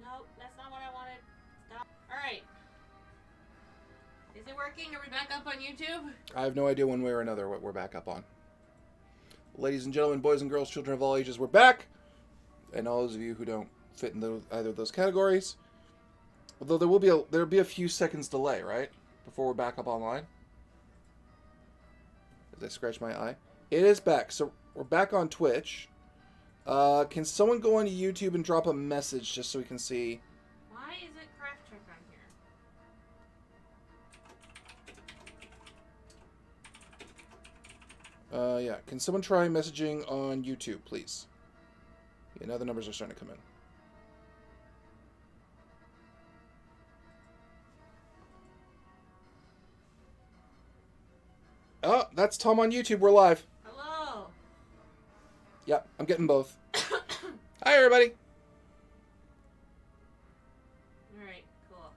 Nope, that's not what I wanted. Stop. Alright. Is it working? Are we back up on YouTube? I have no idea one way or another what we're back up on. Ladies and gentlemen, boys and girls, children of all ages, we're back. And all those of you who don't fit in either of those categories. Although there'll be a few seconds delay, right? Before we're back up online. As I scratch my eye. It is back. So we're back on Twitch. Can someone go on YouTube and drop a message just so we can see? Why is it Craft Trick on here? Yeah. Can someone try messaging on YouTube, please? Yeah, now the numbers are starting to come in. Oh, that's Tom on YouTube. We're live. Hello. Yep, I'm getting both. Hi, everybody. Alright, cool.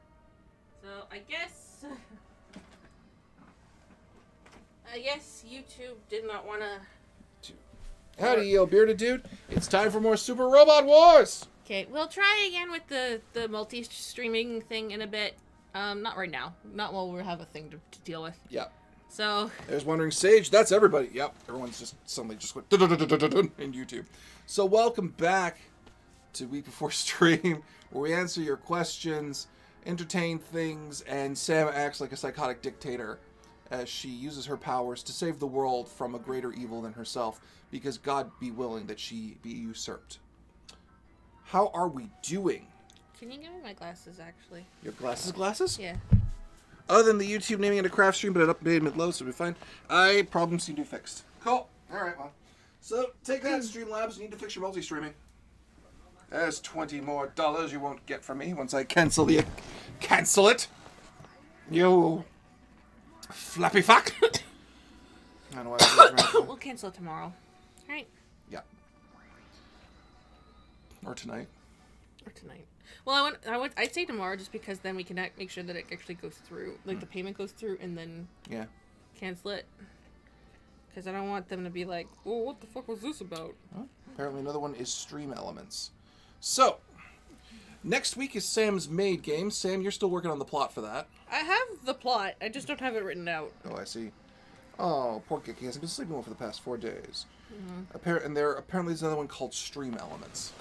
So, I guess YouTube did not want to... Howdy, you bearded dude. It's time for more Super Robot Wars. Okay, we'll try again with the multi-streaming thing in a bit. Not right now. Not while we have a thing to deal with. Yep. So... There's Wandering Sage. That's everybody. Yep. Everyone's just suddenly just went in YouTube. So welcome back to Week Before Stream, where we answer your questions, entertain things, and Sam acts like a psychotic dictator as she uses her powers to save the world from a greater evil than herself, because God be willing that she be usurped. How are we doing? Can you give me my glasses, actually? Your glasses? Yeah. Other than the YouTube naming it a craft stream, but it updated mid-load, so it'll be fine. Problems seem to be fixed. Cool. Alright, well. So, take that, Streamlabs. You need to fix your multi-streaming. There's $20 more you won't get from me once I cancel it. You flappy fuck. I don't know why I was We'll cancel it tomorrow. Alright. Yeah. Or tonight. Or tonight. Well, I'd say tomorrow just because then we can make sure that it actually goes through. Like, the payment goes through and then cancel it. Because I don't want them to be like, well, what the fuck was this about? Well, apparently another one is Stream Elements. So, next week is Sam's Maid game. Sam, you're still working on the plot for that. I have the plot. I just don't have it written out. Oh, I see. Oh, poor Kiki hasn't been sleeping well for the past 4 days. Mm-hmm. And apparently there's another one called Stream Elements.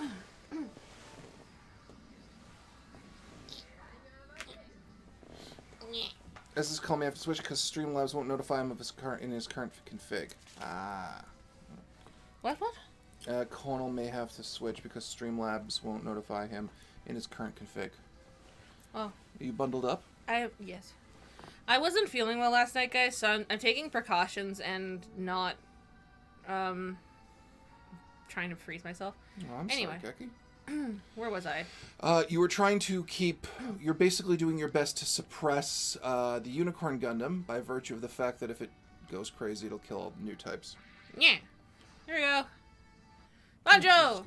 This is calling me after Switch because Streamlabs won't notify him of his current config. Ah. What? Conal may have to switch because Streamlabs won't notify him in his current config. Oh. Are you bundled up? Yes. I wasn't feeling well last night, guys, so I'm taking precautions and not, trying to freeze myself. Oh, I'm anyway. sorry, Keki. Where was I? You were trying to you're basically doing your best to suppress the Unicorn Gundam by virtue of the fact that if it goes crazy, it'll kill all the new types. Yeah. Here we go. Banjo!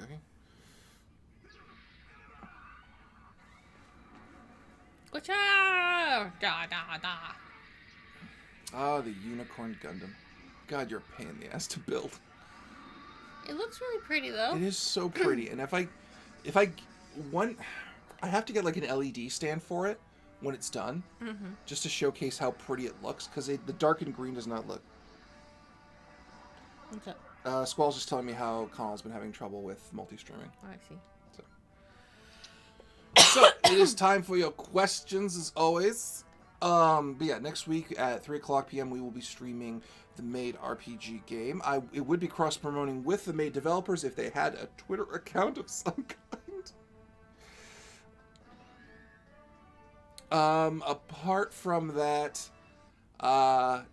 Gotcha! Da da da. Ah, the Unicorn Gundam. God, you're a pain in the ass to build. It looks really pretty, though. It is so pretty, and I have to get like an LED stand for it when it's done, just to showcase how pretty it looks, because the dark and green does not look. Okay. Squall's just telling me how Conal's been having trouble with multi-streaming. Oh, I see. So it is time for your questions, as always. But yeah, next week at 3:00 p.m. we will be streaming the Maid RPG game. It would be cross-promoting with the Maid developers if they had a Twitter account of some kind. Apart from that,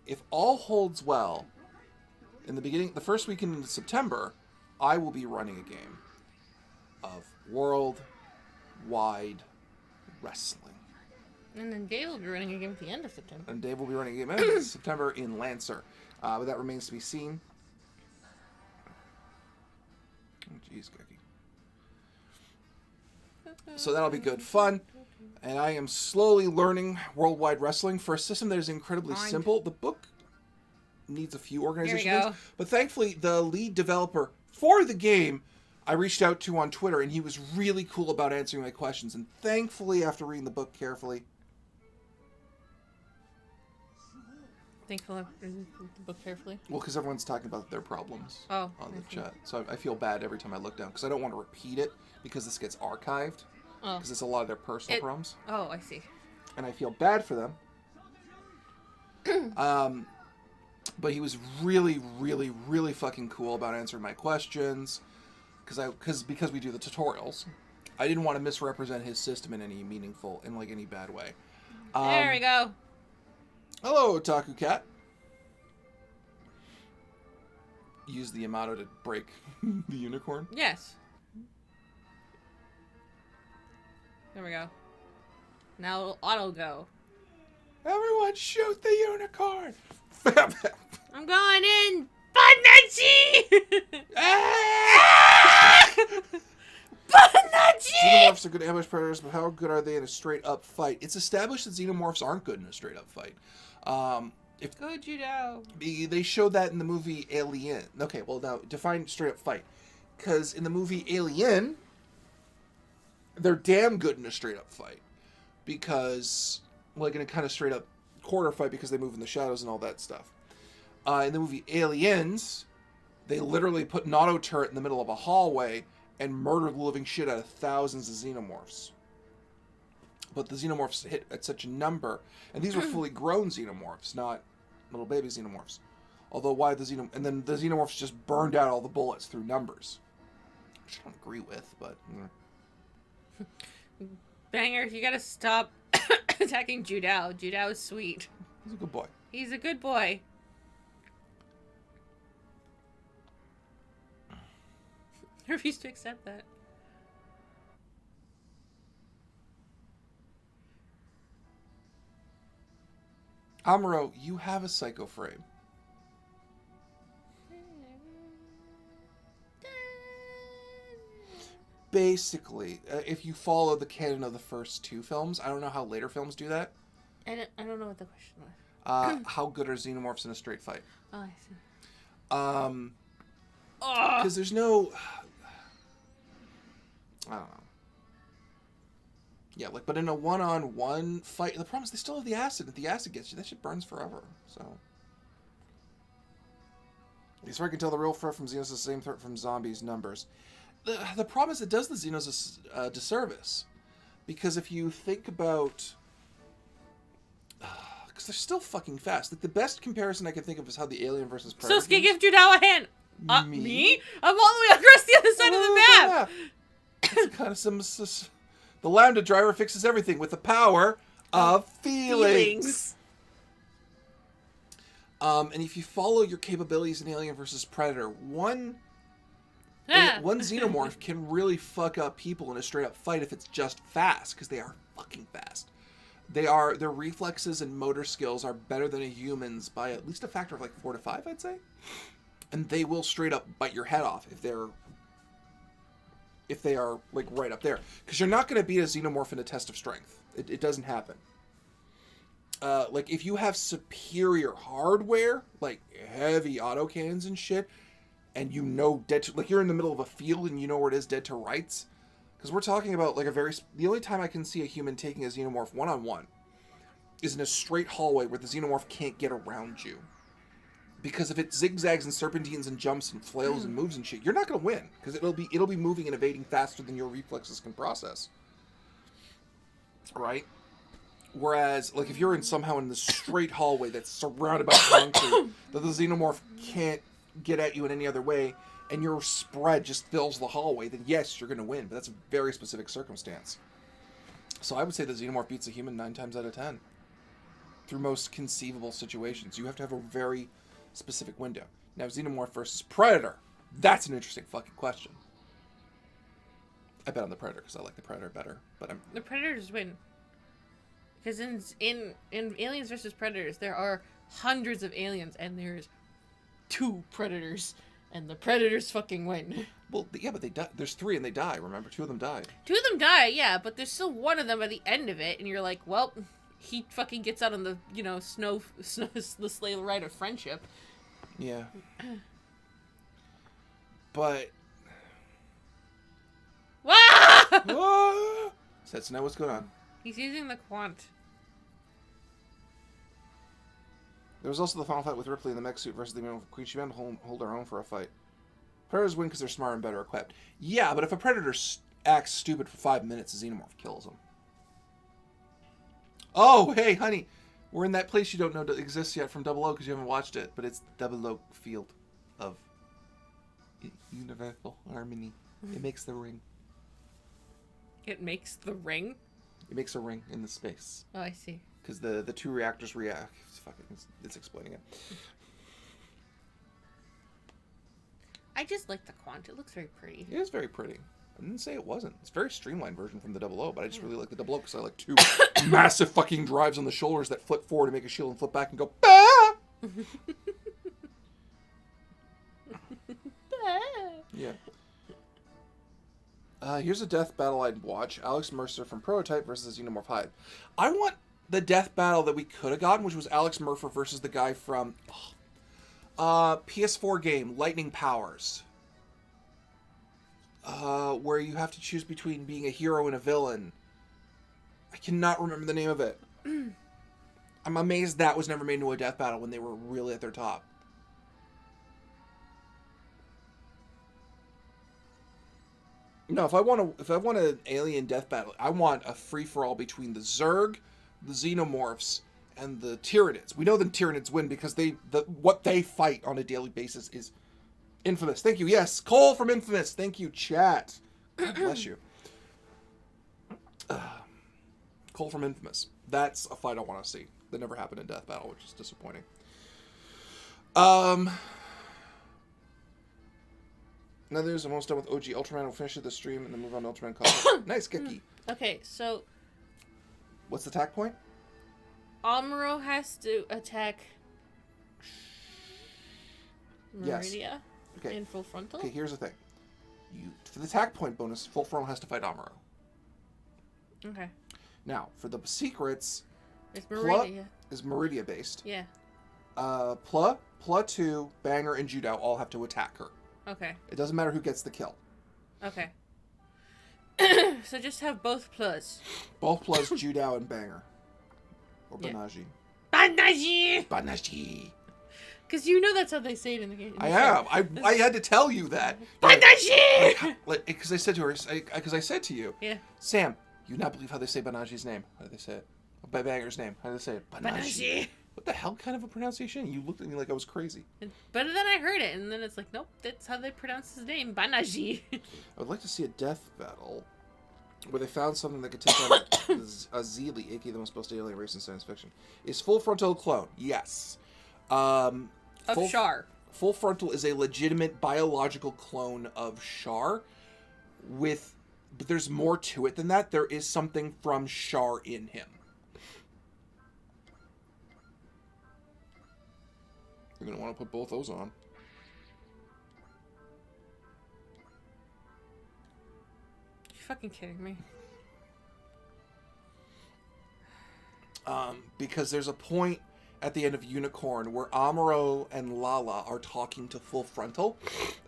if all holds well, in the first weekend in September, I will be running a game of worldwide wrestling. And then Dave will be running a game at the end of September. And Dave will be running a game in September in Lancer. But that remains to be seen. Oh, jeez, Cookie. So that'll be good fun. And I am slowly learning Worldwide Wrestling for a system that is incredibly simple. The book needs a few organization things. But thankfully, the lead developer for the game I reached out to on Twitter, and he was really cool about answering my questions. And thankfully, after reading the book carefully... Thankfully, after reading the book carefully? Well, because everyone's talking about their problems on the chat. So I feel bad every time I look down, because I don't want to repeat it, because this gets archived. Because it's a lot of their personal problems. Oh, I see. And I feel bad for them. But he was really, really, really fucking cool about answering my questions. Because we do the tutorials. I didn't want to misrepresent his system in any meaningful, in like any bad way. There we go. Hello, Otaku Cat. Use the Yamato to break the unicorn? Yes. There we go. Now it'll auto go. Everyone shoot the unicorn! I'm going in! Banachi! Banachi! Xenomorphs are good ambush predators, but how good are they in a straight-up fight? It's established that xenomorphs aren't good in a straight-up fight. Good judo. They showed that in the movie Alien. Okay, well now, define straight-up fight. Because in the movie Alien, they're damn good in a straight-up fight. Because, like in a kind of straight-up quarter fight, because they move in the shadows and all that stuff. In the movie Aliens, they literally put an auto turret in the middle of a hallway and murdered the living shit out of thousands of xenomorphs. But the xenomorphs hit at such a number, and these were fully grown xenomorphs, not little baby xenomorphs. Although and then the xenomorphs just burned out all the bullets through numbers. Which I don't agree with, but... Banger, you gotta stop attacking Judao. Judao is sweet. He's a good boy. He's a good boy. I refuse to accept that. Amuro, you have a psycho frame. Basically, if you follow the canon of the first two films, I don't know how later films do that. I don't know what the question was. How good are xenomorphs in a straight fight? Oh, I see. Because there's no... I don't know. Yeah, like, but in a one-on-one fight, the problem is they still have the acid. If the acid gets you, that shit burns forever, so... At least I can tell the real threat from Xenos is the same threat from zombies numbers. The problem is it does the Xenos a disservice. Because if you think about... Because they're still fucking fast. Like, the best comparison I can think of is how the Alien versus Predator... Sosuke, give Judao a hand! Me? I'm all the way across the other side of the map! It's kind of some... The Lambda driver fixes everything with the power of feelings. And if you follow your capabilities in Alien vs. Predator, one xenomorph can really fuck up people in a straight up fight if it's just fast, because they are fucking fast. Their reflexes and motor skills are better than a human's by at least a factor of like 4 to 5, I'd say. And they will straight up bite your head off if they are like right up there, because you're not going to beat a xenomorph in a test of strength. It doesn't happen. Like if you have superior hardware, like heavy autocannons and shit, and you know like you're in the middle of a field and you know where it is dead to rights, because we're talking about like the only time I can see a human taking a xenomorph one-on-one is in a straight hallway where the xenomorph can't get around you. Because if it zigzags and serpentines and jumps and flails and moves and shit, you're not going to win. Because it'll be moving and evading faster than your reflexes can process. Right? Whereas, like, if you're somehow in the straight hallway that's surrounded by concrete, that the xenomorph can't get at you in any other way, and your spread just fills the hallway, then yes, you're going to win. But that's a very specific circumstance. So I would say the xenomorph beats a human 9 times out of 10. Through most conceivable situations. You have to have a very... specific window. Now, Xenomorph versus Predator. That's an interesting fucking question. I bet on the Predator because I like the Predator better. But the Predators win. Because in Aliens versus Predators, there are hundreds of aliens and there's 2 Predators, and the Predators fucking win. Well, yeah, but they die. There's 3 and they die. Remember, 2 of them die. 2 of them die, yeah, but there's still one of them at the end of it, and you're like, well, he fucking gets out on the the sleigh ride of friendship. Yeah. But Setsuna, what's going on? He's using the quant. There was also the final fight with Ripley in the mech suit versus the man with Queen. She meant to hold her own for a fight. Predators win because they're smarter and better equipped. Yeah, but if a Predator acts stupid for 5 minutes, a Xenomorph kills him. Oh, hey, honey. We're in that place you don't know that exists yet from 00 because you haven't watched it. But it's 00 field of universal harmony. It makes the ring. It makes the ring? It makes a ring in the space. Oh, I see. Because the two reactors react. It's explaining it. I just like the quant. It looks very pretty. It is very pretty. I didn't say it wasn't. It's a very streamlined version from the 00, but I just really like the 00 because I like two massive fucking drives on the shoulders that flip forward to make a shield and flip back and go, bah! Yeah. Here's a death battle I'd watch. Alex Mercer from Prototype versus Xenomorph Hive. I want the death battle that we could have gotten, which was Alex Mercer versus the guy from PS4 game, Lightning Powers. Where you have to choose between being a hero and a villain. I cannot remember the name of it. I'm amazed that was never made into a death battle when they were really at their top. No, if I want an alien death battle, I want a free-for-all between the Zerg, the Xenomorphs, and the Tyranids. We know the Tyranids win because what they fight on a daily basis is infamous. Thank you. Yes, Cole from Infamous. Thank you, chat. God bless you. Cole from Infamous. That's a fight I want to see. That never happened in Death Battle, which is disappointing. Now there's almost done with OG Ultraman. We'll finish the stream and then move on to Ultraman Cosmos. Nice, Kiki. Okay, so... What's the attack point? Amuro has to attack... Yes. Meridia Okay. in full frontal? Okay, here's the thing. For the attack point bonus, full frontal has to fight Amuro. Okay. Now, for the secrets... It's Meridia. Pla is Meridia based. Yeah. Pla, 2, Banger, and Judo all have to attack her. Okay. It doesn't matter who gets the kill. Okay. So just have both plus. Both plus Judo and Banger. Or Banaji. Banaji! Banaji! Because you know that's how they say it in the game. I am. I had to tell you that. Banaji! Because I said to her, because I said to you, yeah. Sam, you would not believe how they say Banaji's name. How do they say it? By Banger's name. How do they say it? Banaji. What the hell kind of a pronunciation? You looked at me like I was crazy. But then I heard it, and then it's like, nope, that's how they pronounce his name. Banaji. I would like to see a death battle where they found something that could take on a Zeely, aka the most boasted alien race in science fiction. Is Full Frontal a clone? Yes. Of Char. Full Frontal is a legitimate biological clone of Char, but there's more to it than that. There is something from Char in him. You're going to want to put both those on. You fucking kidding me? Because there's a point at the end of Unicorn where Amuro and Lala are talking to Full Frontal.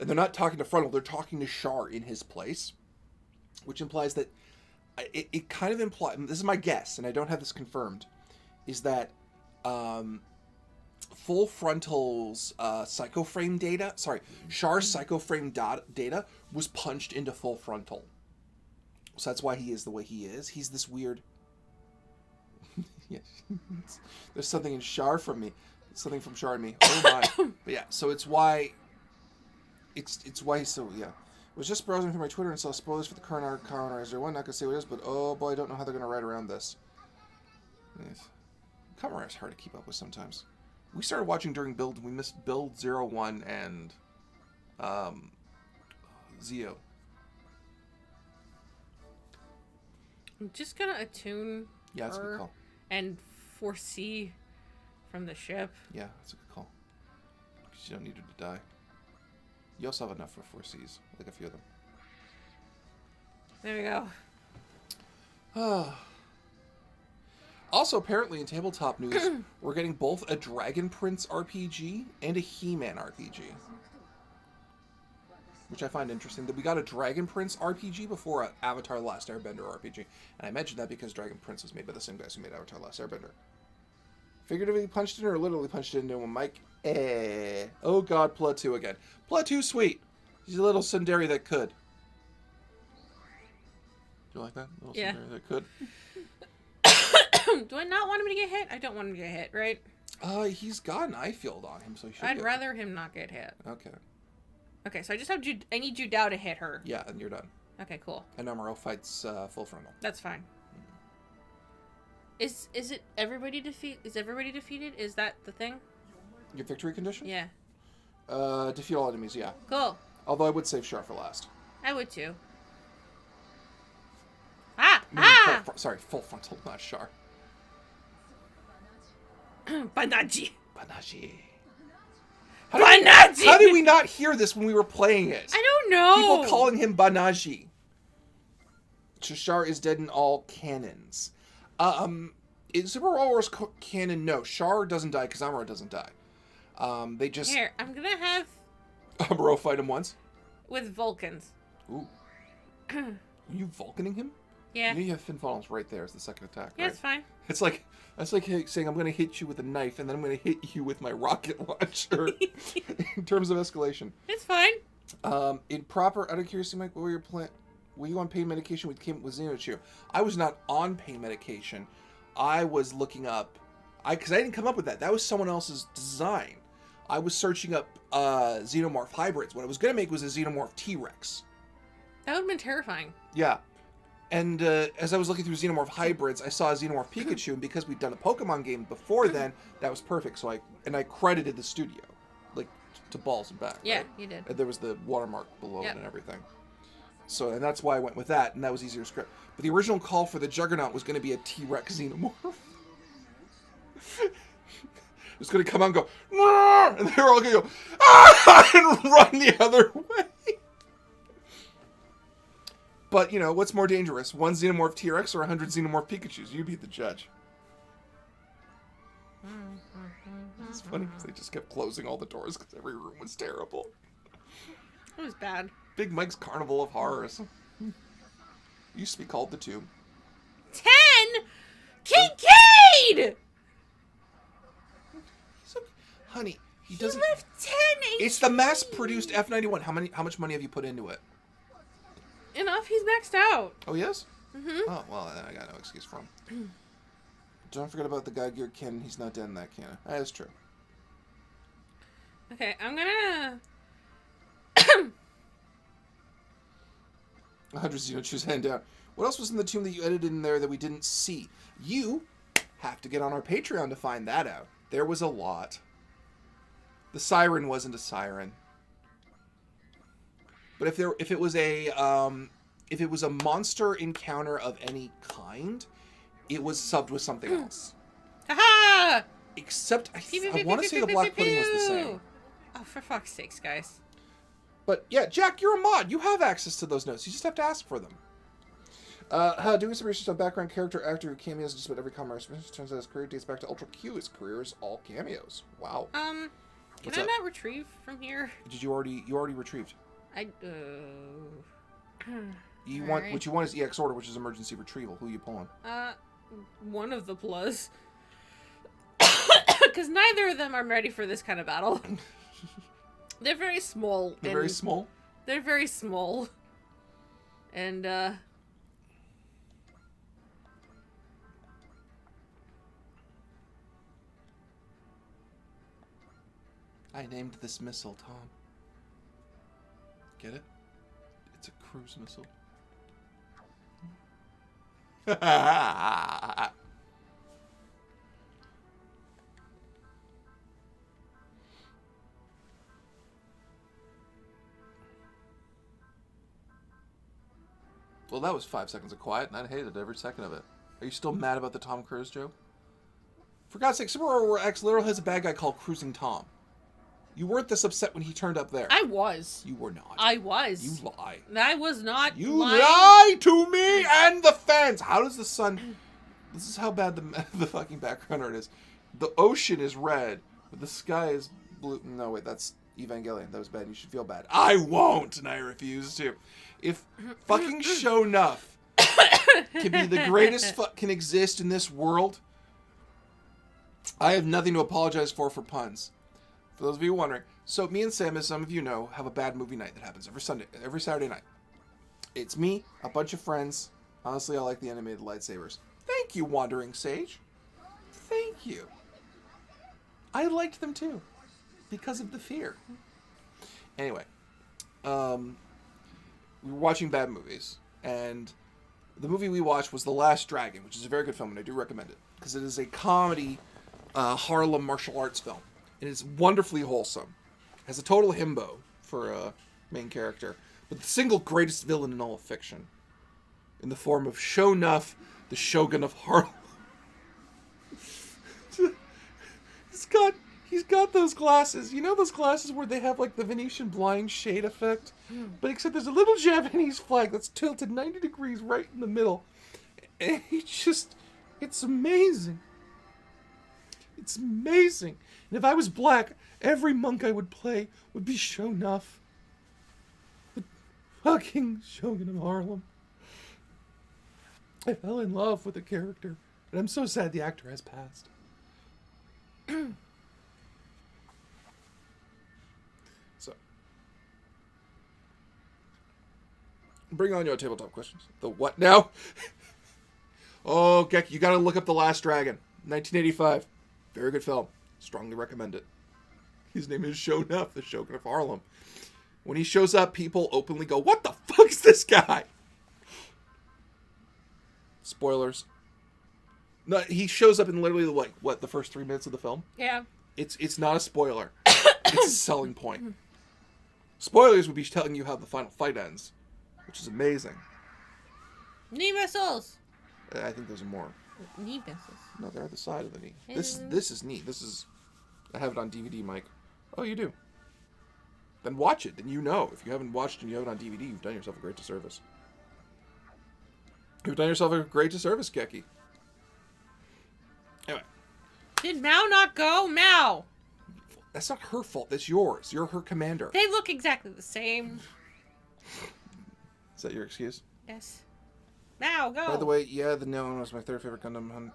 And they're not talking to Frontal, they're talking to Char in his place. Which implies that... It kind of implies... This is my guess, and I don't have this confirmed. Is that... Full Frontal's psychoframe data... Sorry, Char's psychoframe data was punched into Full Frontal. So that's why he is the way he is. He's this weird... Yes. There's something in Char from me. Something from Char in me. Oh my. But yeah, so it's why... It's why he's so... Yeah. Was just browsing through my Twitter and saw spoilers for the current Colonizer 1. Not gonna say what it is, but oh boy, I don't know how they're gonna write around this. Yes. Colonizer is hard to keep up with sometimes. We started watching during build, and we missed build 01 and Zeo. I'm just gonna attune that's a good call. And foresee from the ship. Yeah, that's a good call. Because you don't need her to die. You also have enough for foresees, like a few of them. There we go. Also, apparently in tabletop news, we're getting both a Dragon Prince RPG and a He-Man RPG. which I find interesting, that we got a Dragon Prince RPG before Avatar The Last Airbender RPG. And I mentioned that because Dragon Prince was made by the same guys who made Avatar The Last Airbender. Figuratively punched it or literally punched it into him, Mike? Oh god, Plateau again. Plateau sweet. He's a little tsundere that could. Do you like that? A little tsundere that could. Do I not want him to get hit? I don't want him to get hit, right? He's got an eye field on him, so he should. I'd rather him not get hit. Okay. Okay, so I just have I need Judao to hit her. Yeah, and you're done. Okay, cool. And Amuro fights full frontal. That's fine. Is it everybody defeat? Is everybody defeated? Is that the thing? Your victory condition? Yeah. Defeat all enemies. Yeah. Cool. Although I would save Char for last. I would too. Full frontal, not Char. Banaji. Banaji. Banaji! How did we not hear this when we were playing it? I don't know. People calling him Banaji. Char is dead in all canons. In Super Mario Wars canon, no. Char doesn't die because Amuro doesn't die. They just... Here, I'm gonna have... Amuro fight him once? With Vulcans. Ooh. Are you Vulcaning him? Yeah. You have Fin Funnels right there as the second attack, Yeah, right? it's fine. It's like... That's like saying, I'm going to hit you with a knife, and then I'm going to hit you with my rocket launcher. In terms of escalation. It's fine. In proper... Out of curiosity, Mike, what were your plan... Were you on pain medication with Xenochu? I was not on pain medication. I was looking up... Because I didn't come up with that. That was someone else's design. I was searching up Xenomorph hybrids. What I was going to make was a Xenomorph T-Rex. That would have been terrifying. Yeah. And as I was looking through Xenomorph hybrids, I saw a Xenomorph Pikachu, and because we'd done a Pokemon game before then, that was perfect. So I credited the studio, like, to balls and back. Yeah, right? you did. And there was the watermark below it and everything. So, and that's why I went with that, and that was easier to script. But the original call for the Juggernaut was going to be a T-Rex Xenomorph. It's going to come out and go, "Nah!" And they're all going to go, "Ah!" and run the other way. But, you know, what's more dangerous? One Xenomorph T-Rex or 100 Xenomorph Pikachus? You be the judge. It's funny because they just kept closing all the doors because every room was terrible. It was bad. Big Mike's Carnival of Horrors. Used to be called the Tube. 10? Kincaid! Honey, he doesn't... left 10 HP. It's the mass-produced F-91. How much money have you put into it? Enough. He's maxed out. Oh, he is? Mm-hmm. Oh, well, then I got no excuse for him. Don't forget about the guy geared cannon. He's not dead in that cannon. That is true. Okay, I'm gonna... 100 Xenochus hand down. What else was in the tomb that you edited in there that we didn't see? You have to get on our Patreon to find that out. There was a lot. The siren wasn't a siren. But if it was a monster encounter of any kind, it was subbed with something else. Haha! Except I want to say the black pudding was the same. Oh, for fuck's sakes, guys. But yeah, Jack, you're a mod. You have access to those notes. You just have to ask for them. Doing some research on background character actor who cameos in just about every commerce. Turns out his career dates back to Ultra Q. His career is all cameos. Wow. Can I not retrieve from here? Did you already retrieved? You want right. What you want is EX order, which is emergency retrieval. Who are you pulling? One of the plus. Because neither of them are ready for this kind of battle. They're very small. They're very small? They're very small. And, I named this missile Tom. Get it? It's a cruise missile. Well, that was 5 seconds of quiet, and I hated every second of it. Are you still mad about the Tom Cruise joke? For God's sake, Super Mario X literally has a bad guy called Cruising Tom. You weren't this upset when he turned up there. I was. You were not. I was. You lie. I was not. You lying. lie to me and the fans. How does the sun... This is how bad the fucking background art is. The ocean is red, but the sky is blue. No, wait, that's Evangelion. That was bad. You should feel bad. I won't, and I refuse to. If fucking Show Enough can be the greatest can exist in this world, I have nothing to apologize for puns. For those of you wondering. So me and Sam, as some of you know, have a bad movie night that happens every Saturday night. It's me, a bunch of friends. Honestly, I like the animated lightsabers. Thank you, Wandering Sage. Thank you. I liked them too. Because of the fear. Anyway. We were watching bad movies. And the movie we watched was The Last Dragon, which is a very good film, and I do recommend it. Because it is a comedy Harlem martial arts film. And it's wonderfully wholesome. It has a total himbo for a main character. But the single greatest villain in all of fiction. In the form of Show Enough, the Shogun of Harlem. He's got those glasses. You know those glasses where they have like the Venetian blind shade effect? But except there's a little Japanese flag that's tilted 90 degrees right in the middle. And it's amazing. It's amazing. And if I was black, every monk I would play would be Show Enough. The fucking Shogun of Harlem. I fell in love with the character. And I'm so sad the actor has passed. So. Bring on your tabletop questions. The what now? Oh, Gek, you gotta look up The Last Dragon. 1985. Very good film. Strongly recommend it. His name is Show Enough, the Shogun of Harlem. When he shows up, people openly go, "What the fuck is this guy?" Spoilers. No, he shows up in literally the first 3 minutes of the film? Yeah. It's not a spoiler. It's a selling point. Spoilers would be telling you how the final fight ends, which is amazing. Knee missiles. I think there's more. Knee missiles. No, they're at the side of the knee. This is knee. I have it on DVD, Mike. Oh, you do? Then watch it. Then you know. If you haven't watched and you have it on DVD, you've done yourself a great disservice. You've done yourself a great disservice, Keki. Anyway. Did Mao not go? Mao! That's not her fault. That's yours. You're her commander. They look exactly the same. Is that your excuse? Yes. Mao, go! By the way, yeah, the Neon was my third favorite Gundam.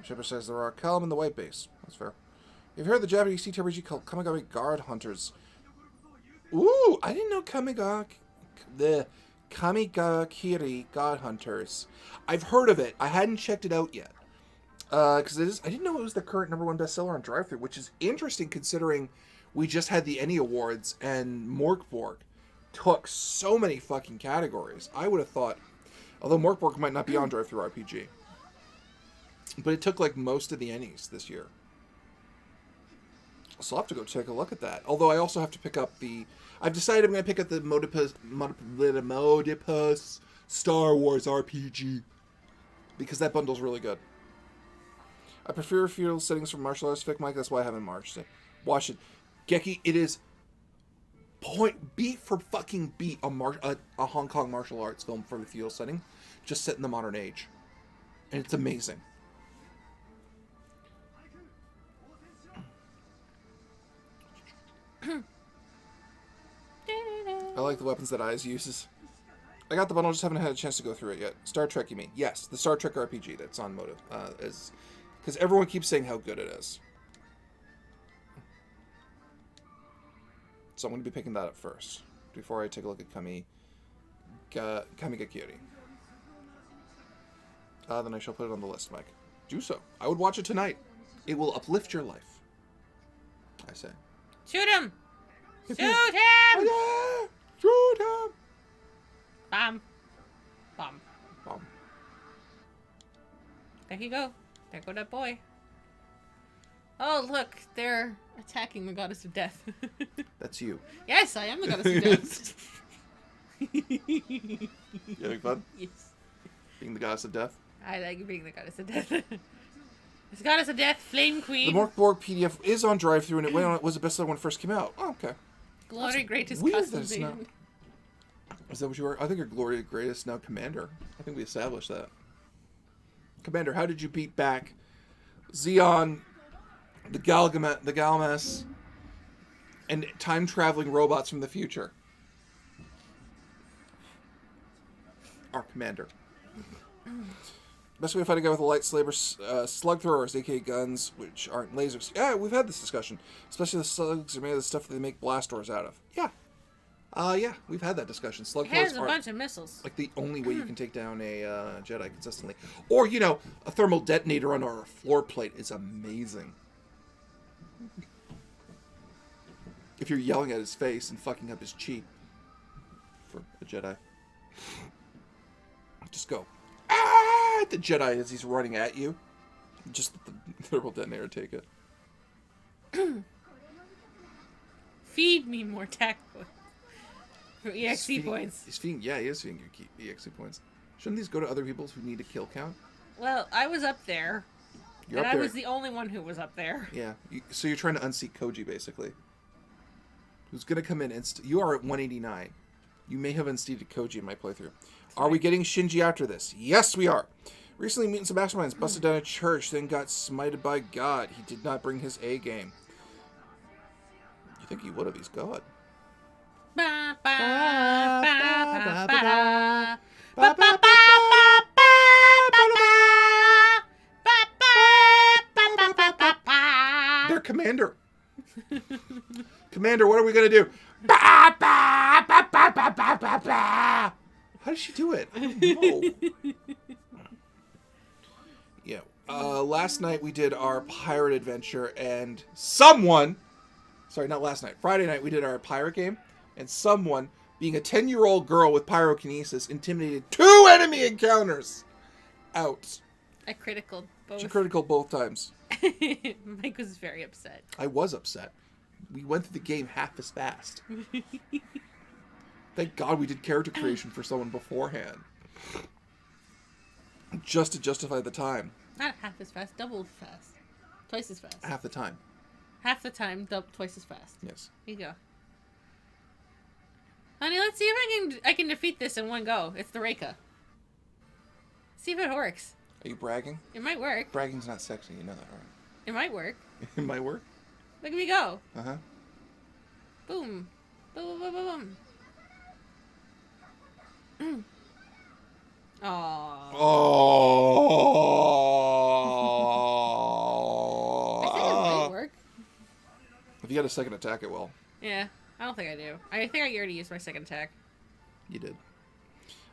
Shipper says there are Calm in the White Base. That's fair. You've heard the Japanese CTRPG called Kamigami Guard Hunters. Ooh, I didn't know Kamigakiri God Hunters. I've heard of it. I hadn't checked it out yet. Because I didn't know it was the current #1 bestseller on drive-thru, which is interesting considering we just had the ENnie Awards and Morkborg took so many fucking categories. I would have thought, although Morkborg might not be on drive-thru RPG, but it took like most of the ENnies this year. So I'll have to go take a look at that. Although I also have to pick up I've decided I'm going to pick up the Modipus Star Wars RPG. Because that bundle's really good. I prefer feudal settings from martial arts fic, Mike. That's why I haven't watched it. Watch it. Geki, it is beat for fucking beat a Hong Kong martial arts film for the feudal setting. Just set in the modern age. And it's amazing. I like the weapons that Eyes uses. I got the bundle, just haven't had a chance to go through it yet. Star Trek, you mean? Yes, the Star Trek RPG that's on Motive is because everyone keeps saying how good it is. So I'm going to be picking that up first before I take a look at Kamigakiri. Then I shall put it on the list, Mike. Do so. I would watch it tonight. It will uplift your life. I say. Shoot him! Shoot him! Oh, yeah! Shoot him! Bomb. Bomb. Bomb. There you go. There go that boy. Oh, look. They're attacking the goddess of death. That's you. Yes, I am the goddess of death. You having fun? Yes. Being the goddess of death? I like being the goddess of death. It's goddess of death, flame queen. The Morkborg PDF is on drive-thru, and it was a bestseller when it first came out. Oh, okay. Glory greatest customization. Is that what you are? I think you're Glory greatest now commander. I think we established that. Commander, how did you beat back Xeon, the Galgames, And time-traveling robots from the future. Our commander. Best way to fight a guy with a lightsaber, slug throwers, aka guns, which aren't lasers. Yeah, we've had this discussion. Especially the slugs are made of the stuff that they make blast doors out of. Yeah. Yeah, we've had that discussion. Slug throwers has a bunch of missiles. Like the only way you can take down a Jedi consistently. Or, you know, a thermal detonator on our floor plate is amazing. If you're yelling at his face and fucking up his chi for a Jedi. Just go, ah, at the Jedi as he's running at you. Just let the thermal detonator take it. Feed me more tack points. EXP points. He is feeding your EXP points. Shouldn't these go to other people who need a kill count? Well, I was up there. You're and up there. I was the only one who was up there. Yeah. So you're trying to unseat Koji, basically. Who's going to come in you are at 189. You may have unseated Koji in my playthrough. Are we getting Shinji after this? Yes, we are. Recently, Mutants and Masterminds busted down a church, then got smited by God. He did not bring his A game. You think he would have? He's God. They're Commander. Commander, what are we going to do? How does she do it? I don't know. Yeah. Last night we did our pirate adventure and Friday night we did our pirate game and someone, being a 10-year-old girl with pyrokinesis, intimidated 2 enemy encounters. Out. I critical both. She critical both times. Mike was very upset. I was upset. We went through the game half as fast. Thank God we did character creation for someone beforehand. Just to justify the time. Not half as fast, double as fast. Twice as fast. Half the time. Half the time, twice as fast. Yes. Here you go. Honey, let's see if I can defeat this in one go. It's the Reika. See if it works. Are you bragging? It might work. Bragging's not sexy, you know that, right? It might work. It might work? Look at me go. Uh-huh. Boom. Boom, boom, boom, boom. Aww. Oh. I think it might work. If you got a second attack, it will. Yeah, I don't think I do. I think I already used my second attack. You did.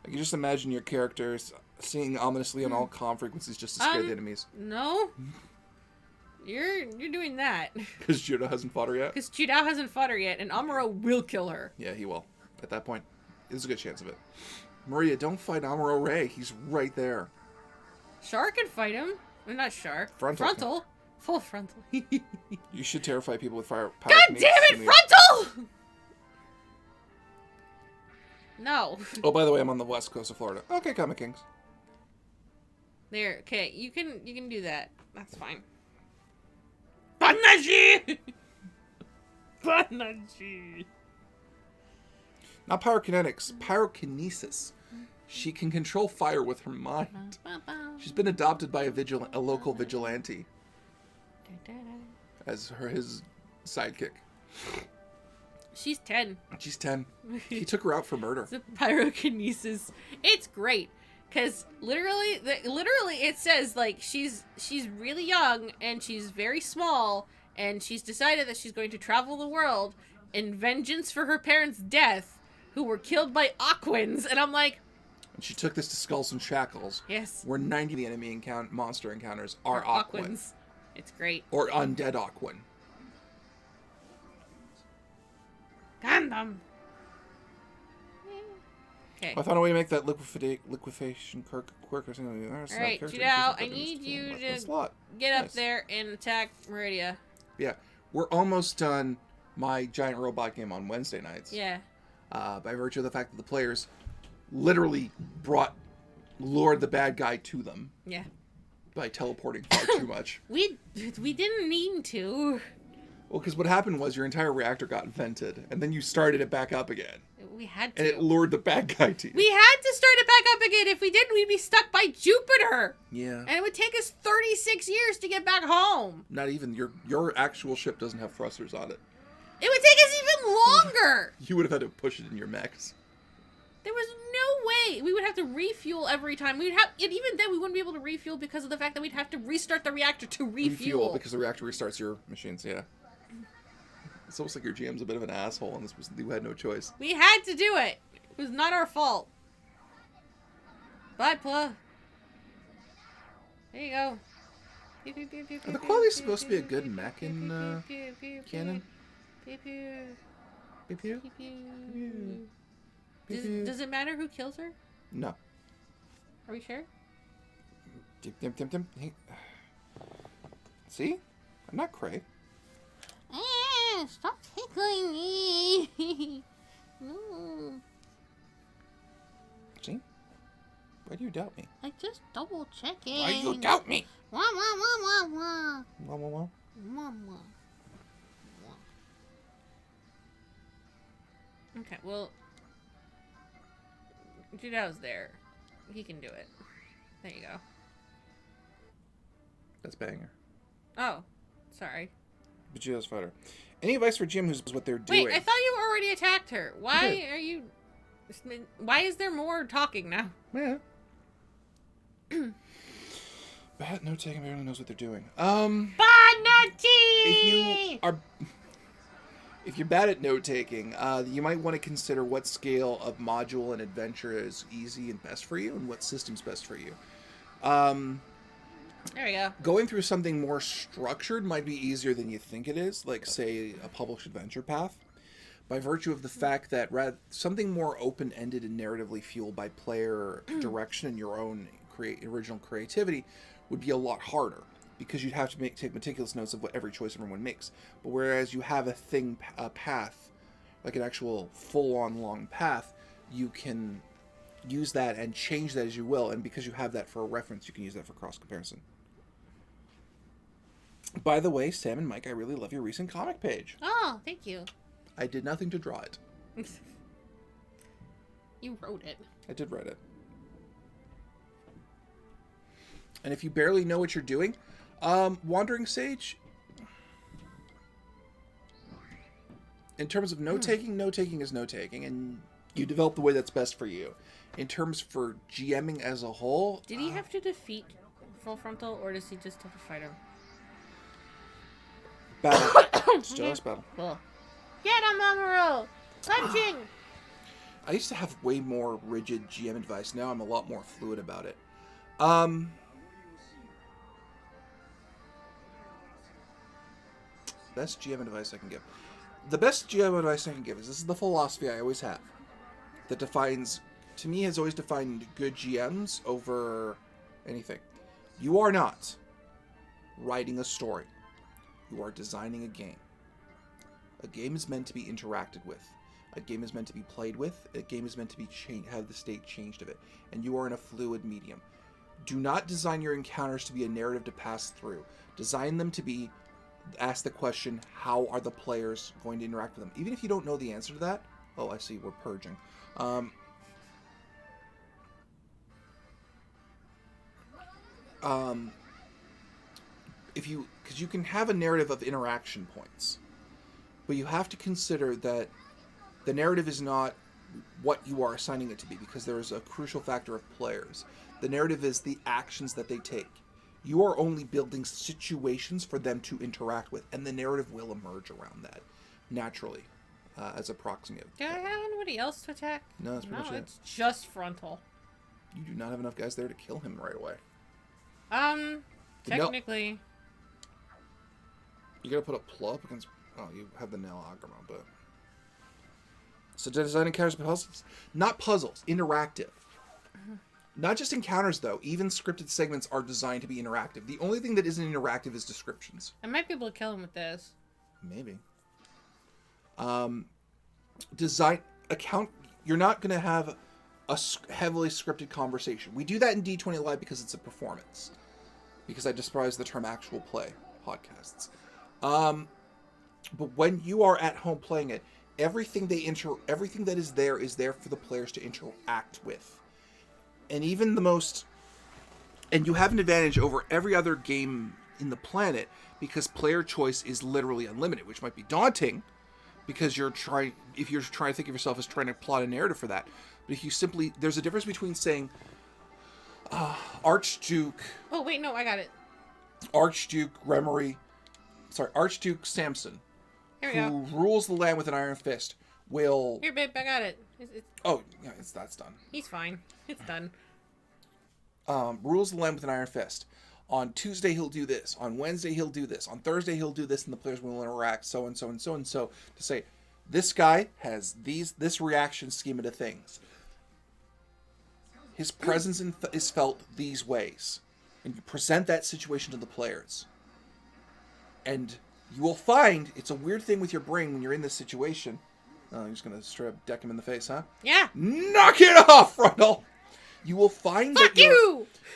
I can just imagine your characters singing ominously on all comm frequencies just to scare the enemies. No. You're doing that. Because Judo hasn't fought her yet? Because Judao hasn't fought her yet, and Amuro will kill her. Yeah, he will. At that point, there's a good chance of it. Maria, don't fight Amuro Ray. He's right there. Char can fight him. Well, not Char. Frontal. Full frontal. You should terrify people with fire. God damn it, frontal! No. Oh, by the way, I'm on the west coast of Florida. Okay, Comic Kings. There. Okay, you can do that. That's fine. Banaji! Banaji! Not pyrokinetics, pyrokinesis. She can control fire with her mind. She's been adopted by a local vigilante as his sidekick. She's 10. She's 10. He took her out for murder. The pyrokinesis. It's great. Because literally it says, like, she's really young and she's very small and she's decided that she's going to travel the world in vengeance for her parents' death, who were killed by Aquans. And I'm like... And she took this to Skulls and Shackles. Yes. Where 90 of the enemy monster encounters are Aquans. It's great. Or undead Aquan. Gundam. Okay. I found a way to make that liquefaction quirk or something. Alright, Judao, I need you to get up there and attack Meridia. Yeah. We're almost done my giant robot game on Wednesday nights. Yeah. By virtue of the fact that the players literally lured the bad guy to them. Yeah. By teleporting far too much. We didn't mean to. Well, because what happened was your entire reactor got vented, and then you started it back up again. We had to. And it lured the bad guy to you. We had to start it back up again. If we didn't, we'd be stuck by Jupiter. Yeah. And it would take us 36 years to get back home. Not even. Your actual ship doesn't have thrusters on it. It would take us even longer. You would have had to push it in your mechs. There was no way. We would have to refuel every time. We would have, and even then we wouldn't be able to refuel because of the fact that we'd have to restart the reactor to refuel. Because the reactor restarts your machines, yeah. It's almost like your GM's a bit of an asshole, and you had no choice. We had to do it. It was not our fault. Bye, Pla. There you go. Are the qualities supposed to be a good mech in canon? Pew pew. Does it matter who kills her? No. Are we sure? See? I'm not cray. Stop tickling me. No. See? Why do you doubt me? I just double checking. Why do you doubt me? Wah, wah, wah, wah, wah. Wah, wah, wah. Wah, wah. Okay, well, Judo's there. He can do it. There you go. That's banger. Oh, sorry. But Judo's fighter. Any advice for Jim who's what they're doing? Wait, I thought you already attacked her. Why are you... Why is there more talking now? Yeah. Bad note taking, everyone knows what they're doing. Bad note If you're bad at note taking, you might want to consider what scale of module and adventure is easy and best for you, and what system's best for you. There we go. Going through something more structured might be easier than you think it is, like say a published adventure path, by virtue of the fact that something more open-ended and narratively fueled by player direction and your own original creativity would be a lot harder, because you'd have to take meticulous notes of what every choice everyone makes. But whereas you have a path, like an actual full-on long path, you can use that and change that as you will, and because you have that for a reference, you can use that for cross-comparison. By the way, Sam and Mike, I really love your recent comic page. Oh, thank you. I did nothing to draw it. You wrote it. I did write it. And if you barely know what you're doing, Wandering Sage, in terms of note-taking is note-taking, and you develop the way that's best for you. In terms for GMing as a whole... Did he have to defeat Full Frontal, or does he just have to fight him? Battle. Just battle. Cool. Get him, Mamoru! Punching! I used to have way more rigid GM advice. Now I'm a lot more fluid about it. Best GM advice I can give. The best GM advice I can give is, this is the philosophy I always have, that defines, to me, has always defined good GMs over anything. You are not writing a story. You are designing a game. A game is meant to be interacted with. A game is meant to be played with. A game is meant to be have the state changed of it. And you are in a fluid medium. Do not design your encounters to be a narrative to pass through. Design them to be, ask the question, how are the players going to interact with them? Even if you don't know the answer to that. Oh, I see, we're purging. Because you can have a narrative of interaction points, but you have to consider that the narrative is not what you are assigning it to be, because there is a crucial factor of players. The narrative is the actions that they take. You are only building situations for them to interact with, and the narrative will emerge around that naturally, as a proxy. Do I have anybody else to attack? No, that's pretty much it. It's just Frontal. You do not have enough guys there to kill him right away. Technically. You gotta put a plug against... Oh, you have the Nail Agrima, but... So design encounters and puzzles? Not puzzles, interactive. Not just encounters, though. Even scripted segments are designed to be interactive. The only thing that isn't interactive is descriptions. I might be able to kill him with this. Maybe. Design... You're not gonna have a heavily scripted conversation. We do that in D20 Live because it's a performance. Because I despise the term actual play podcasts. But when you are at home playing it, everything that is there for the players to interact with. And even the most... And you have an advantage over every other game in the planet, because player choice is literally unlimited, which might be daunting, because if you're trying to think of yourself as trying to plot a narrative for that. But if you simply, there's a difference between saying Archduke. Oh wait, no, I got it. Archduke Samson, who rules the land with an iron fist, will. Here, babe, I got it. Oh, yeah, that's done. He's fine. It's done. Rules the land with an iron fist. On Tuesday he'll do this. On Wednesday he'll do this. On Thursday he'll do this, and the players will interact so and so and so and so to say, this guy has this reaction schema to things. His presence is felt these ways, and you present that situation to the players. And you will find it's a weird thing with your brain when you're in this situation. Oh, you're just gonna straight up deck him in the face, huh? Yeah. Knock it off, Frontal. You will find that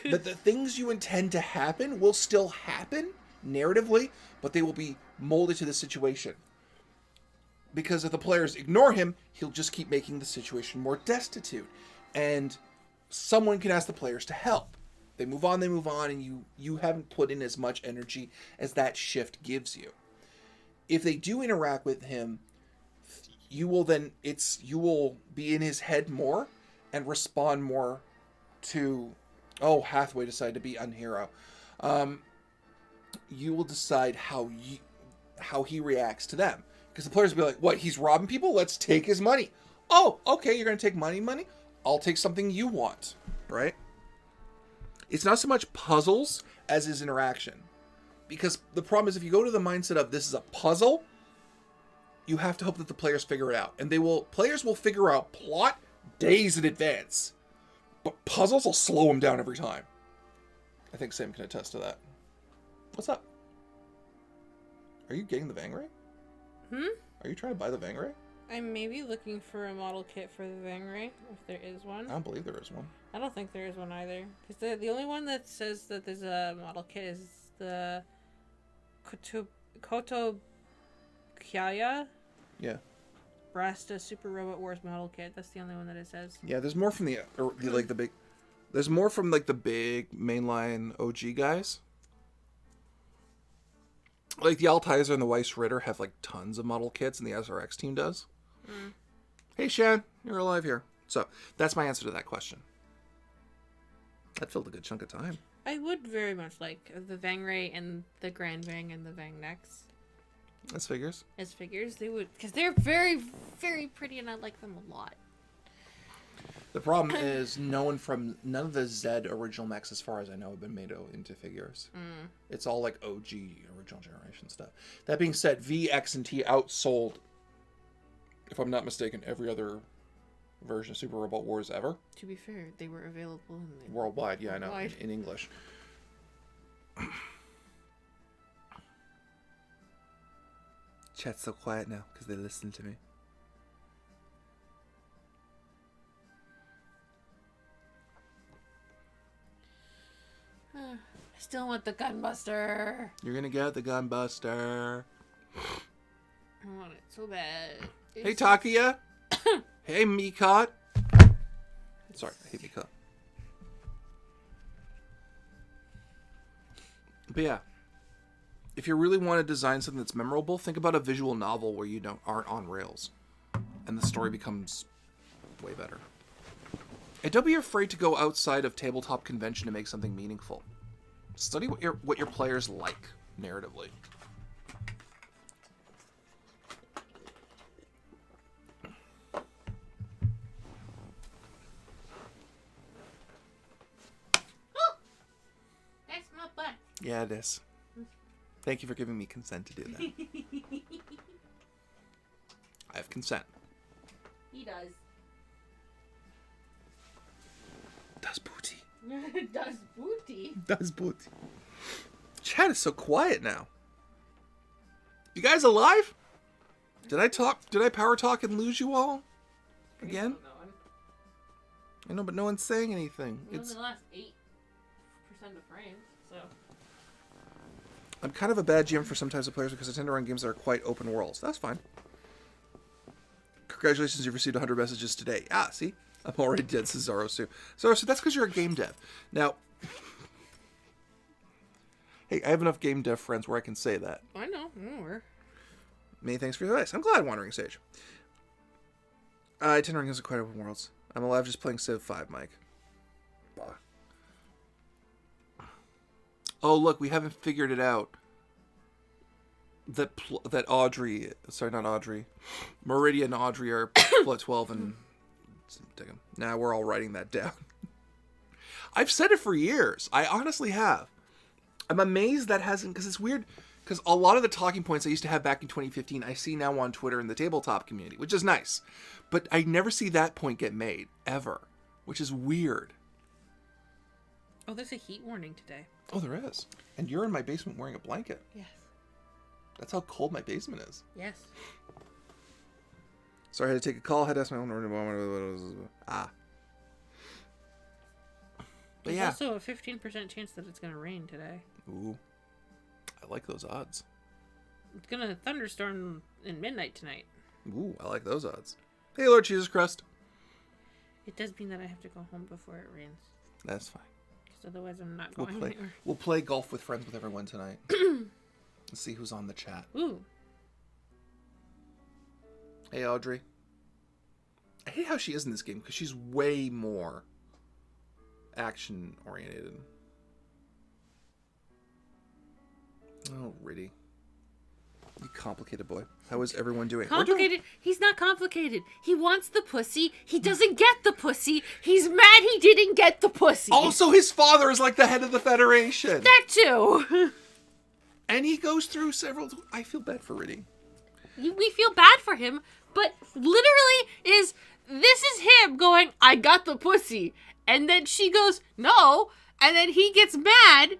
the things you intend to happen will still happen narratively, but they will be molded to the situation. Because if the players ignore him, he'll just keep making the situation more destitute. And someone can ask the players to help. They move on, and you haven't put in as much energy as that shift gives you. If they do interact with him, you will be in his head more and respond more to, Hathaway decided to be unhero. You will decide how he reacts to them. Because the players will be like, what, he's robbing people? Let's take his money. Oh, okay, you're going to take money? I'll take something you want, right? It's not so much puzzles as his interaction. Because the problem is if you go to the mindset of this is a puzzle, you have to hope that the players figure it out. And players will figure out plot days in advance. But puzzles will slow them down every time. I think Sam can attest to that. What's up? Are you getting the Vangray? Are you trying to buy the Vangray? I may be looking for a model kit for the Vangray, if there is one. I don't believe there is one. I don't think there is one either. Because the only one that says that there's a model kit is the Koto Kyaya. Yeah. Brasta Super Robot Wars model kit. That's the only one that it says. Yeah, there's more from the big. There's more from the big mainline OG guys. Like the Altizer and the Weiss Ritter have tons of model kits, and the SRX team does. Hey Shan, you're alive here. So that's my answer to that question. That filled a good chunk of time. I would very much like the Vangray and the Grand Vang and the Vang Nex. As figures? As figures, they would, because they're very, very pretty, and I like them a lot. The problem is none of the Z original mechs, as far as I know, have been made into figures. It's all OG original generation stuff. That being said, V, X, and T outsold, if I'm not mistaken, every other version of Super Robot Wars ever. To be fair, they were available worldwide. Yeah, worldwide. I know, in English. Chat's so quiet now because they listen to me. I still want the Gunbuster. You're gonna get the Gunbuster. I want it so bad. Hey, Takia. Hey, Mikot. Sorry, I hate Mikot. But yeah. If you really want to design something that's memorable, think about a visual novel where you aren't on rails. And the story becomes way better. And don't be afraid to go outside of tabletop convention to make something meaningful. Study what your players like, narratively. Oh! That's my butt. Yeah, it is. Thank you for giving me consent to do that. I have consent. He does. Das Booty. Das Booty. Das Booty. Chat is so quiet now. You guys alive? Did I power talk and lose you all? Again? I know, but no one's saying anything. It's the last 8% of frames, so. I'm kind of a bad GM for some types of players because I tend to run games that are quite open worlds. That's fine. Congratulations, you've received 100 messages today. Ah, see? I'm already dead, says Zarosu. Zarosu, that's because you're a game dev. Now, hey, I have enough game dev friends where I can say that. I know. Many thanks for your advice. I'm glad, Wandering Sage. I tend to rank as quite open worlds. I'm alive just playing Civ 5, Mike. Bah. Oh, look, we haven't figured it out. That Audrey, sorry, not Audrey, Meridia and Audrey are split 12 and... Now we're all writing that down. I've said it for years. I honestly have. I'm amazed that hasn't... Because it's weird... Because a lot of the talking points I used to have back in 2015, I see now on Twitter in the tabletop community, which is nice. But I never see that point get made, ever. Which is weird. Oh, there's a heat warning today. Oh, there is. And you're in my basement wearing a blanket. Yes. That's how cold my basement is. Yes. Sorry, I had to take a call. I had to ask my own... Ah. But There's yeah. also a 15% chance that it's going to rain today. Ooh. I like those odds. It's going to thunderstorm in midnight tonight. Ooh, I like those odds. Hey, Lord Jesus Christ. It does mean that I have to go home before it rains. That's fine. Because otherwise I'm not going anywhere. We'll play golf with friends with everyone tonight. Let's see who's on the chat. Ooh. Hey, Audrey. I hate how she is in this game because she's way more action-oriented. Oh, Riddy. You complicated boy. How is everyone doing? Complicated? He's not complicated. He wants the pussy. He doesn't get the pussy. He's mad he didn't get the pussy. Also, his father is like the head of the Federation. That too. And he goes through several... I feel bad for Riddy. We feel bad for him, but literally this is him going, I got the pussy. And then she goes, no. And then he gets mad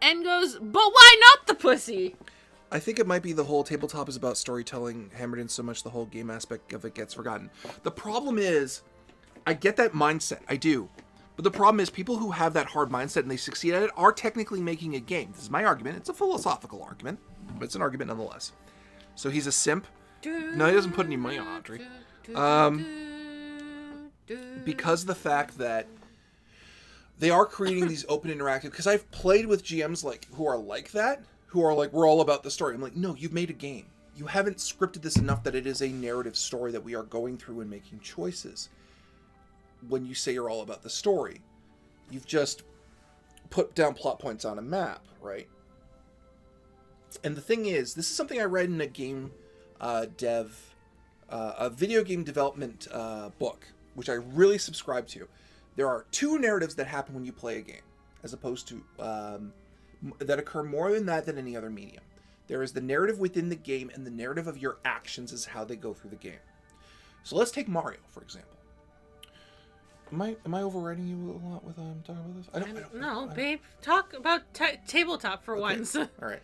and goes, but why not the pussy? I think it might be the whole tabletop is about storytelling hammered in so much the whole game aspect of it gets forgotten. The problem is, I get that mindset. I do. But the problem is people who have that hard mindset and they succeed at it are technically making a game. This is my argument. It's a philosophical argument, but it's an argument nonetheless. So he's a simp. No, he doesn't put any money on Audrey. Because of the fact that they are creating these open interactive... Because I've played with GMs like who are like that, who are like, we're all about the story. I'm like, no, you've made a game. You haven't scripted this enough that it is a narrative story that we are going through and making choices. When you say you're all about the story, you've just put down plot points on a map, right? And the thing is, this is something I read in a game a video game development book, which I really subscribe to. There are two narratives that happen when you play a game, as opposed to that occur more than that than any other medium. There is the narrative within the game, and the narrative of your actions is how they go through the game. So let's take Mario, for example. Am I overriding you a lot with talking about this? I don't No, babe. Talk about tabletop for once. All right.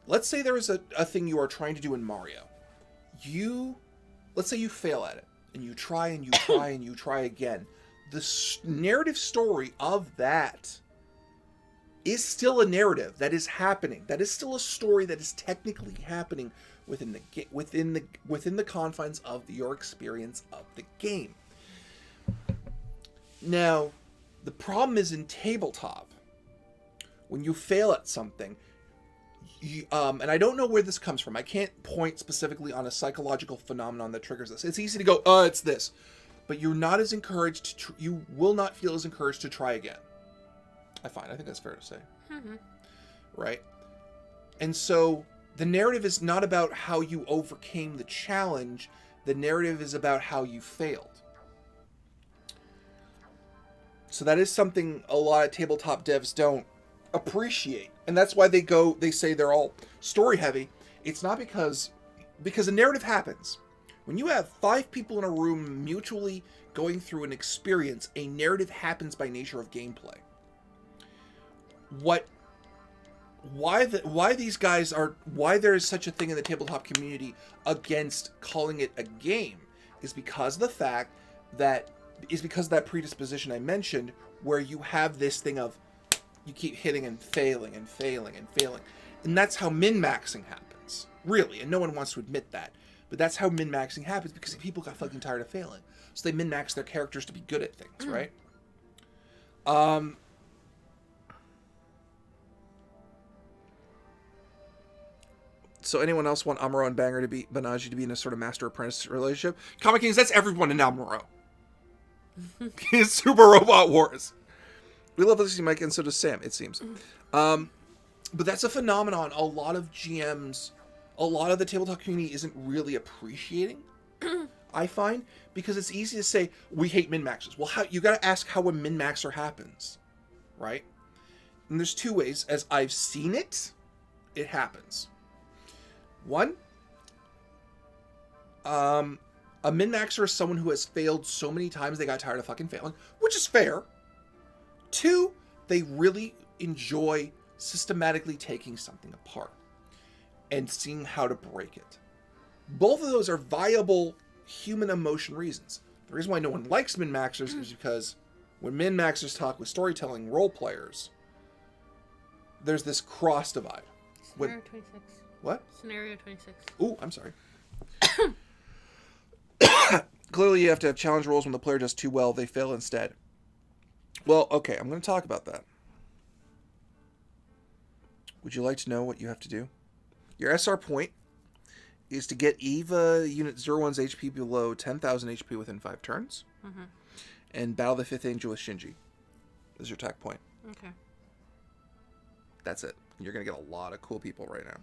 Let's say there is a thing you are trying to do in Mario. Let's say you fail at it, and you try and you try and you try again. The narrative story of that is still a narrative that is happening. That is still a story that is technically happening within the confines of your experience of the game. Now, the problem is in tabletop, when you fail at something, and I don't know where this comes from. I can't point specifically on a psychological phenomenon that triggers this. It's easy to go, it's this. But you're not as encouraged you will not feel as encouraged to try again. I think that's fair to say. Mm-hmm. Right? And so the narrative is not about how you overcame the challenge. The narrative is about how you failed. So that is something a lot of tabletop devs don't appreciate. And that's why they say they're all story heavy. It's not because a narrative happens. When you have 5 people in a room mutually going through an experience, a narrative happens by nature of gameplay. Why there is such a thing in the tabletop community against calling it a game is because of the fact that because of that predisposition I mentioned, where you have this thing of you keep hitting and failing and failing and failing. And that's how min-maxing happens. Really. And no one wants to admit that. But that's how min-maxing happens because people got fucking tired of failing. So they min-max their characters to be good at things, right? So anyone else want Amuro and Banaji to be in a sort of master-apprentice relationship? Comic Kings, that's everyone in Amuro. It's Super Robot Wars. We love listening to Mike, and so does Sam, it seems. But that's a phenomenon a lot of GMs, a lot of the tabletop community isn't really appreciating, I find, because it's easy to say, we hate min-maxers. Well, you got to ask how a min-maxer happens, right? And there's two ways. As I've seen it, it happens. One, a min-maxer is someone who has failed so many times they got tired of fucking failing, which is fair. Two, they really enjoy systematically taking something apart and seeing how to break it. Both of those are viable human emotion reasons. The reason why no one likes min-maxers is because when min-maxers talk with storytelling role players, there's this cross divide. Scenario 26. What? Scenario 26. Ooh, I'm sorry. Clearly, you have to have challenge rolls. When the player does too well, they fail instead. Well, okay, I'm going to talk about that. Would you like to know what you have to do? Your SR point is to get Eva Unit 01's HP below 10,000 HP within 5 turns. Mm-hmm. And battle the 5th Angel with Shinji. This is your attack point. Okay. That's it. You're going to get a lot of cool people right now.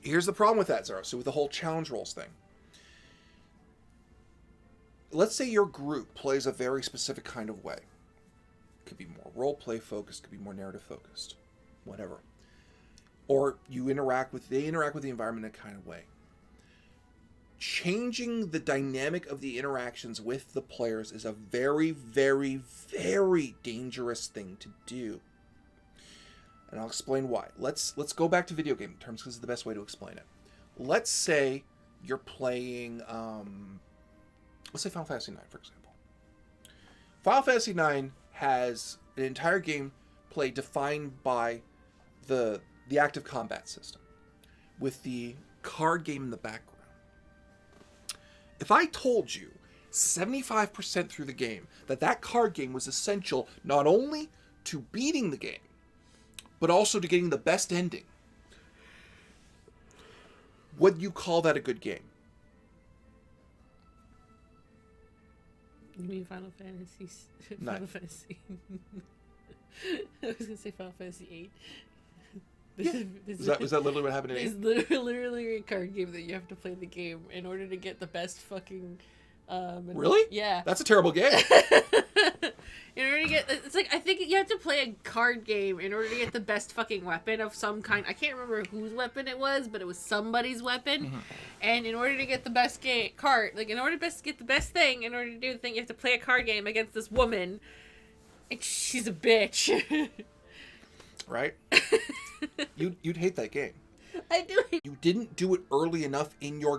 Here's the problem with that, Zara. So with the whole challenge rolls thing. Let's say your group plays a very specific kind of way. Could be more role-play focused, could be more narrative focused. Whatever. Or they interact with the environment in a kind of way. Changing the dynamic of the interactions with the players is a very, very, very dangerous thing to do. And I'll explain why. Let's go back to video game terms because it's the best way to explain it. Let's say you're playing, let's say Final Fantasy IX, for example. Final Fantasy IX has an entire gameplay defined by the active combat system, with the card game in the background. If I told you 75% through the game that card game was essential not only to beating the game, but also to getting the best ending, would you call that a good game? You mean Final Fantasy? Final Fantasy. I was gonna say Final Fantasy 8. Is that literally what happened in 8? It's literally a card game that you have to play the game in order to get the best fucking... really? Yeah. That's a terrible game. In order to get... It's like, I think you have to play a card game in order to get the best fucking weapon of some kind. I can't remember whose weapon it was, but it was somebody's weapon. Mm-hmm. And in order to get the best card... Like, in order to get the best thing, in order to do the thing, you have to play a card game against this woman. And she's a bitch. Right? You'd hate that game. I do. You didn't do it early enough in your